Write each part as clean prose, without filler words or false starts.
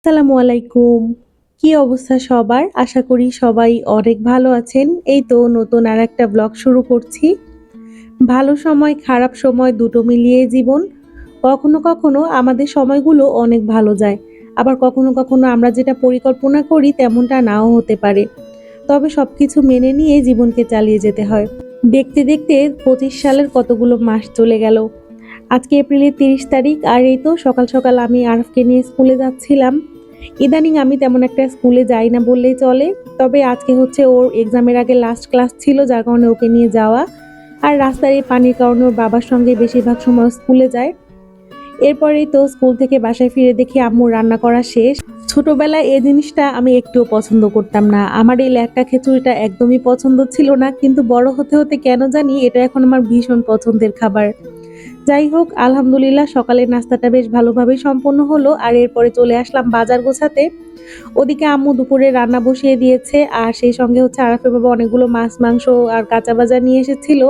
আসসালামু আলাইকুম। কি অবস্থা সবার? আশা করি সবাই অনেক ভালো আছেন। এই তো নতুন আরেকটা ব্লগ শুরু করছি। ভালো সময়, খারাপ সময় দুটো মিলিয়ে জীবন। কখনো, কখনো আমাদের সময়গুলো অনেক ভালো যায়। আবার কখনো, কখনো আমরা যেটা পরিকল্পনা করি তেমনটা নাও হতে পারে। তবে সবকিছু মেনে নিয়ে জীবনকে চালিয়ে যেতে হয়। দেখতে, দেখতে ২৫ সালের কতগুলো মাস চলে গেল। আজকে এপ্রিলের ৩০ তারিখ আর এই তো সকাল, সকাল আমি আরফকে নিয়ে স্কুলে যাচ্ছিলাম। ইদানিং আমি তেমন একটা স্কুলে যাই না বললেই চলে। তবে আজকে হচ্ছে ওর এক্সামের আগে লাস্ট ক্লাস ছিল যার কারণে ওকে নিয়ে যাওয়া। আর রাস্তার এই পানির কারণে ওর বাবার সঙ্গে বেশিরভাগ সময় স্কুলে যায়। এরপরেই তো স্কুল থেকে বাসায় ফিরে দেখি আম্মুর রান্না করা শেষ। ছোটবেলায় এই জিনিসটা আমি একটুও পছন্দ করতাম না। আমার এই ল্যাট্টা খিচুড়িটা একদমই পছন্দ ছিল না। কিন্তু বড় হতে, হতে কেন জানি এটা এখন আমার ভীষণ পছন্দের খাবার। যাই হোক আলহামদুলিল্লাহ সকালের নাস্তাটা বেশ ভালোভাবেই সম্পন্ন হলো আর এরপরে চলে আসলাম বাজার গোছাতে। ওদিকে আম্মু দুপুরে রান্না বসিয়ে দিয়েছে আর সেই সঙ্গে হচ্ছে আরাফের বাবা অনেকগুলো মাছ মাংস আর কাঁচা বাজার নিয়ে এসেছিল।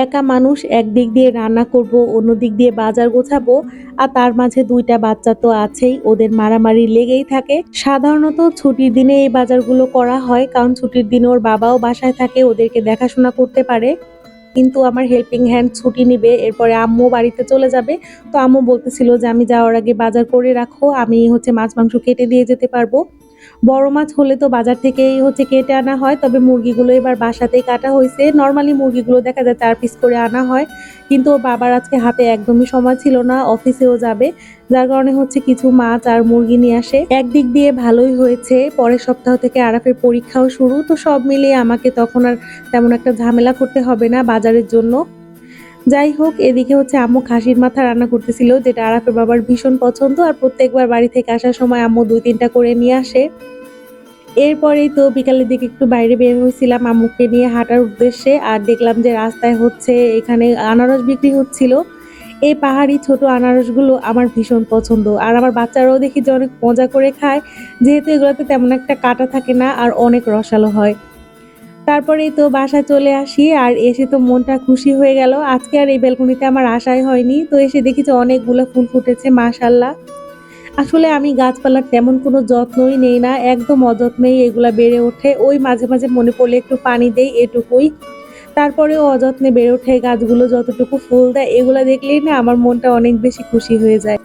একা মানুষ একদিক দিয়ে রান্না করব, অন্য দিক দিয়ে বাজার গোছাবো আর তার মাঝে ২ টা বাচ্চা তো আছেই, ওদের মারামারি লেগেই থাকে। সাধারণত ছুটির দিনে এই বাজারগুলো করা হয় কারণ ছুটির দিনে ওর বাবাও বাসায় থাকে, ওদেরকে দেখাশোনা করতে পারে। কিন্তু আমার হেল্পিং হ্যান্ড ছুটি নিবে, এরপরে আম্মু বাড়িতে চলে যাবে। তো আম্মু বলতেছিল যে আমি যাওয়ার আগে বাজার করে রাখো, আমি হচ্ছে মাছ মাংস কেটে দিয়ে যেতে পারবো। বড় মাছ হলে তো বাজার থেকেই হচ্ছে কেটে আনা হয়, তবে মুরগিগুলো এবার বাসাতেই কাটা হয়েছে। নর্মালি মুরগিগুলো দেখা যায় ৪ পিস করে আনা হয়, কিন্তু ওর বাবার আজকে হাতে একদমই সময় ছিল না, অফিসেও যাবে, যার কারণে হচ্ছে কিছু মাছ আর মুরগি নিয়ে আসে। একদিক দিয়ে ভালোই হয়েছে, পরের সপ্তাহ থেকে আরাফের পরীক্ষাও শুরু, তো সব মিলিয়ে আমাকে তখন আর তেমন একটা ঝামেলা করতে হবে না বাজারের জন্য। যাই হোক এদিকে হচ্ছে আম্মু খাসির মাথা রান্না করতেছিল, যেটা আরাফের বাবার ভীষণ পছন্দ আর প্রত্যেকবার বাড়ি থেকে আসার সময় আম্মু ২-৩টা করে নিয়ে আসে। এরপরেই তো বিকালের দিকে একটু বাইরে বের হয়েছিলাম আম্মুকে নিয়ে হাঁটার উদ্দেশ্যে, আর দেখলাম যে রাস্তায় হচ্ছে এখানে আনারস বিক্রি হচ্ছিল। এই পাহাড়ি ছোট আনারসগুলো আমার ভীষণ পছন্দ আর আমার বাচ্চারাও দেখি যে অনেক মজা করে খায়, যেহেতু এগুলোতে তেমন একটা কাটা থাকে না আর অনেক রসালো হয়। তারপরেই তো বাসায় চলে আসি আর এসে তো মনটা খুশি হয়ে গেল। আজকে আর এই ব্যালকনিতে আমার আসাই হয়নি, তো এসে দেখি যে অনেকগুলো ফুল ফুটেছে মাশাআল্লাহ। আসলে আমি গাছপালার তেমন কোনো যত্নই নেই না, একদম অযত্নেই এগুলা বেড়ে ওঠে। ওই মাঝে, মাঝে মনে পড়লে একটু পানি দেই এটুকুই। তারপরেও অযত্নে বেড়ে ওঠে গাছগুলো, যতটুকু ফুল দেয় এগুলা দেখলেই না আমার মনটা অনেক বেশি খুশি হয়ে যায়।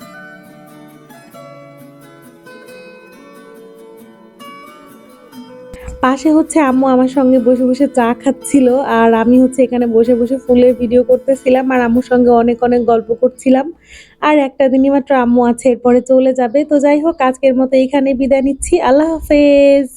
পাশে হচ্ছে আম্মু আমার সঙ্গে বসে, বসে চা খাচ্ছিল আর আমি হচ্ছে এখানে বসে, বসে ফুলের ভিডিও করতেছিলাম আর আম্মুর সঙ্গে অনেক, অনেক গল্প করছিলাম। আর একটা দিনই মাত্র আম্মু আছে, এরপরে চলে যাবে। তো যাই হোক আজকের মতো এখানেই বিদায় নিচ্ছি। আল্লাহ হাফেজ।